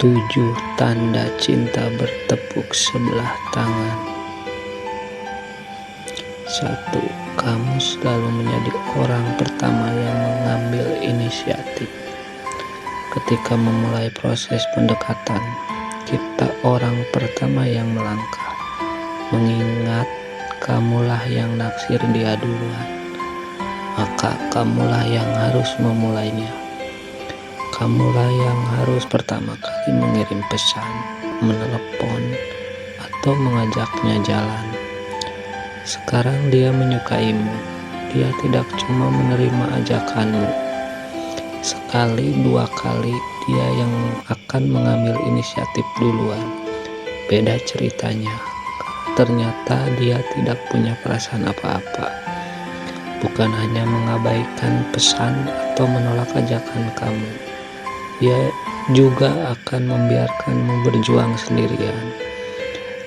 7 tanda cinta bertepuk sebelah tangan. 1. Kamu selalu menjadi orang pertama yang mengambil inisiatif. Ketika memulai proses pendekatan, kita orang pertama yang melangkah. Mengingat kamulah yang naksir dia duluan, maka kamulah yang harus memulainya. Kamulah yang harus pertama kali mengirim pesan, menelepon, atau mengajaknya jalan. Sekarang dia menyukaimu. Dia tidak cuma menerima ajakanmu. Sekali dua kali dia yang akan mengambil inisiatif duluan. Beda ceritanya. Ternyata dia tidak punya perasaan apa-apa. Bukan hanya mengabaikan pesan atau menolak ajakan kamu. Dia juga akan membiarkanmu berjuang sendirian.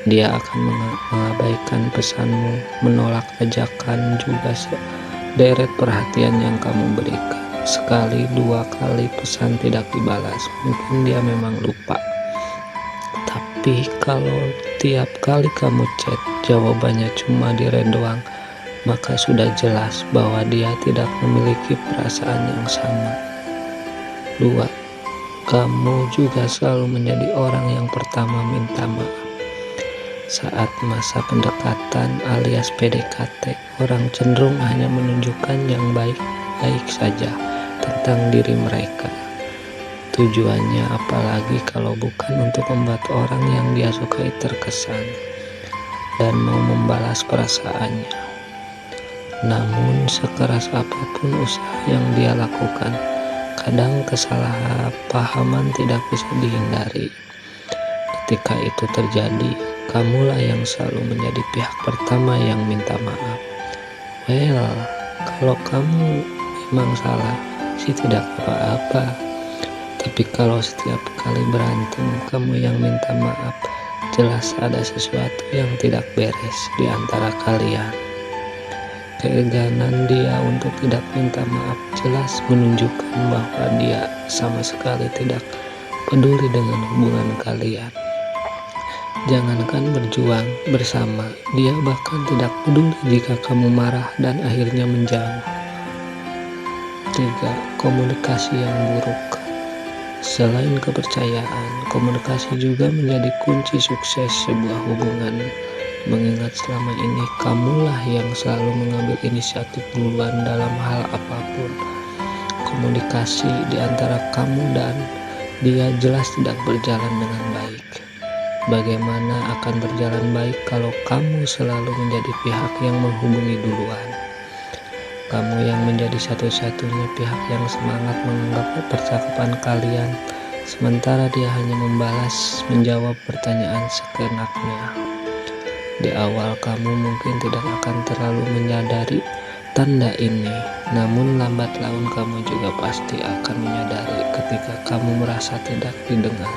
Dia akan mengabaikan pesanmu, menolak ajakan juga sederet perhatian yang kamu berikan. Sekali dua kali pesan tidak dibalas, mungkin dia memang lupa. Tapi kalau tiap kali kamu chat jawabannya cuma di-read doang, maka sudah jelas bahwa dia tidak memiliki perasaan yang sama. 2. Kamu juga selalu menjadi orang yang pertama minta maaf. Saat masa pendekatan alias PDKT, orang cenderung hanya menunjukkan yang baik-baik saja tentang diri mereka. Tujuannya apalagi kalau bukan untuk membuat orang yang dia sukai terkesan dan mau membalas perasaannya. Namun sekeras apapun usaha yang dia lakukan, kadang kesalahpahaman tidak bisa dihindari. Ketika itu terjadi, kamulah yang selalu menjadi pihak pertama yang minta maaf. Well, kalau kamu memang salah sih tidak apa-apa. Tapi kalau setiap kali berantem kamu yang minta maaf, jelas ada sesuatu yang tidak beres di antara kalian. Keengganan dia untuk tidak minta maaf jelas menunjukkan bahwa dia sama sekali tidak peduli dengan hubungan kalian. Jangankan berjuang bersama, dia bahkan tidak peduli jika kamu marah dan akhirnya menjauh. 3. Komunikasi yang buruk. Selain kepercayaan, komunikasi juga menjadi kunci sukses sebuah hubungan. Mengingat selama ini kamulah yang selalu mengambil inisiatif duluan dalam hal apapun. Komunikasi di antara kamu dan dia jelas tidak berjalan dengan baik. Bagaimana akan berjalan baik kalau kamu selalu menjadi pihak yang menghubungi duluan? Kamu yang menjadi satu-satunya pihak yang semangat menganggap percakapan kalian, sementara dia hanya menjawab pertanyaan sekenaknya. Di awal kamu mungkin tidak akan terlalu menyadari tanda ini, namun lambat laun kamu juga pasti akan menyadari ketika kamu merasa tidak didengar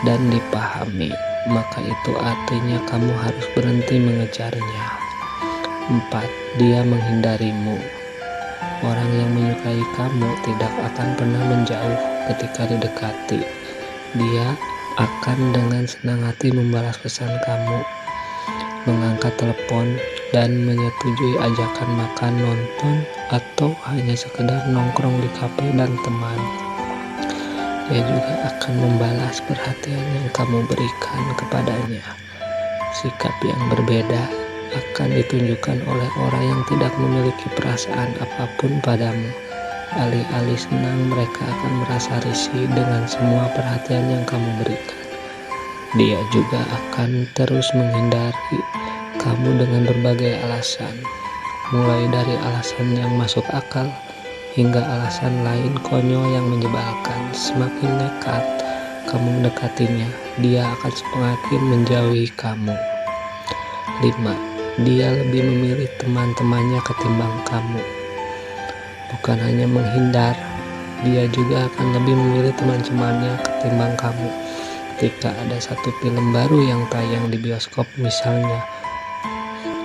dan dipahami, maka itu artinya kamu harus berhenti mengejarnya. 4. Dia menghindarimu. Orang yang menyukai kamu tidak akan pernah menjauh ketika didekati. Dia akan dengan senang hati membalas pesan kamu, mengangkat telepon, dan menyetujui ajakan makan, nonton, atau hanya sekedar nongkrong di kafe dan teman. Dia juga akan membalas perhatian yang kamu berikan kepadanya. Sikap yang berbeda akan ditunjukkan oleh orang yang tidak memiliki perasaan apapun padamu. Alih-alih senang, mereka akan merasa risih dengan semua perhatian yang kamu berikan. Dia juga akan terus menghindari kamu dengan berbagai alasan, mulai dari alasan yang masuk akal hingga alasan lain konyol yang menyebalkan. Semakin nekat kamu mendekatinya, dia akan semakin menjauhi kamu. 5. Dia lebih memilih teman-temannya ketimbang kamu. Bukan hanya menghindar, dia juga akan lebih memilih teman-temannya ketimbang kamu. Ketika ada satu film baru yang tayang di bioskop misalnya,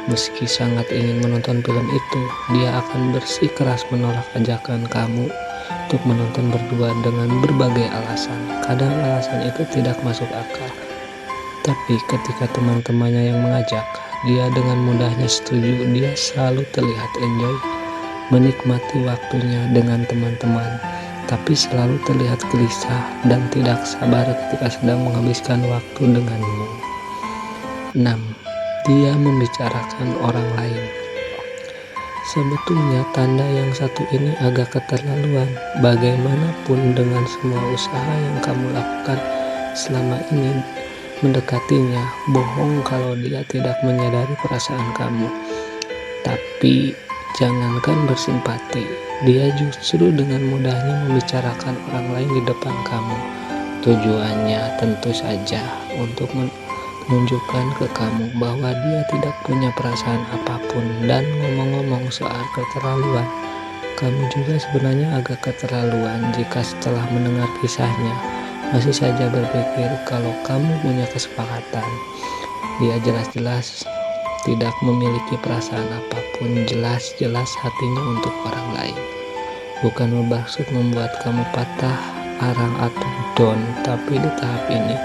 meski sangat ingin menonton film itu, dia akan bersikeras menolak ajakan kamu untuk menonton berdua dengan berbagai alasan. Kadang alasan itu tidak masuk akal, tapi ketika teman-temannya yang mengajak, dia dengan mudahnya setuju. Dia selalu terlihat enjoy menikmati waktunya dengan teman-teman, tapi selalu terlihat gelisah dan tidak sabar ketika sedang menghabiskan waktu denganmu. 6. Dia membicarakan orang lain. Sebetulnya tanda yang satu ini agak keterlaluan. Bagaimanapun dengan semua usaha yang kamu lakukan selama ini mendekatinya, bohong kalau dia tidak menyadari perasaan kamu. Tapi jangankan bersimpati, dia justru dengan mudahnya membicarakan orang lain di depan kamu. Tujuannya tentu saja untuk menunjukkan ke kamu bahwa dia tidak punya perasaan apapun. Dan ngomong-ngomong soal keterlaluan, kamu juga sebenarnya agak keterlaluan jika setelah mendengar kisahnya masih saja berpikir kalau kamu punya kesepakatan. Dia jelas-jelas tidak memiliki perasaan apapun, jelas-jelas hatinya untuk orang lain. Bukan bermaksud membuat kamu patah arang atau down, tapi di tahap ini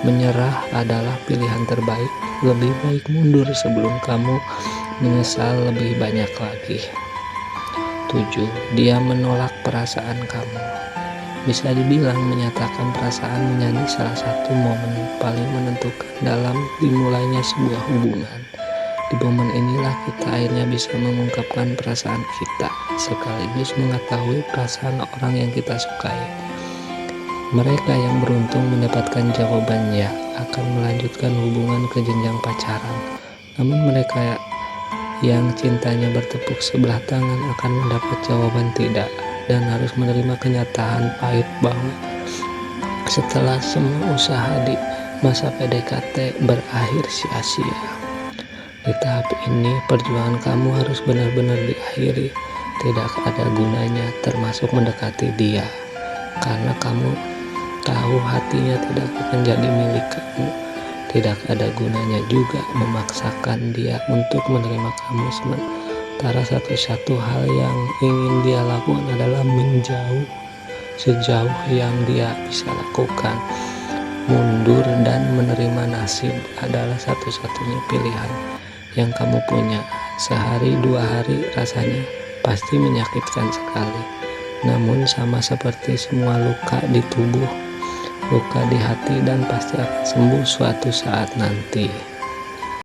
menyerah adalah pilihan terbaik. Lebih baik mundur sebelum kamu menyesal lebih banyak lagi. 7. Dia menolak perasaan kamu. Bisa dibilang menyatakan perasaan menjadi salah satu momen paling menentukan dalam dimulainya sebuah hubungan. Di momen inilah kita akhirnya bisa mengungkapkan perasaan kita, sekaligus mengetahui perasaan orang yang kita sukai. Mereka yang beruntung mendapatkan jawabannya akan melanjutkan hubungan ke jenjang pacaran. Namun mereka yang cintanya bertepuk sebelah tangan akan mendapat jawaban tidak, dan harus menerima kenyataan pahit bahwa setelah semua usaha di masa PDKT berakhir sia-sia. Di tahap ini perjuangan kamu harus benar-benar diakhiri. Tidak ada gunanya termasuk mendekati dia, karena kamu tahu hatinya tidak akan jadi milik kamu. Tidak ada gunanya juga memaksakan dia untuk menerima kamu, sementara satu-satu hal yang ingin dia lakukan adalah menjauh sejauh yang dia bisa lakukan. Mundur dan menerima nasib adalah satu-satunya pilihan yang kamu punya. Sehari dua hari rasanya pasti menyakitkan sekali, namun sama seperti semua luka di tubuh, luka di hati dan pasti akan sembuh suatu saat nanti.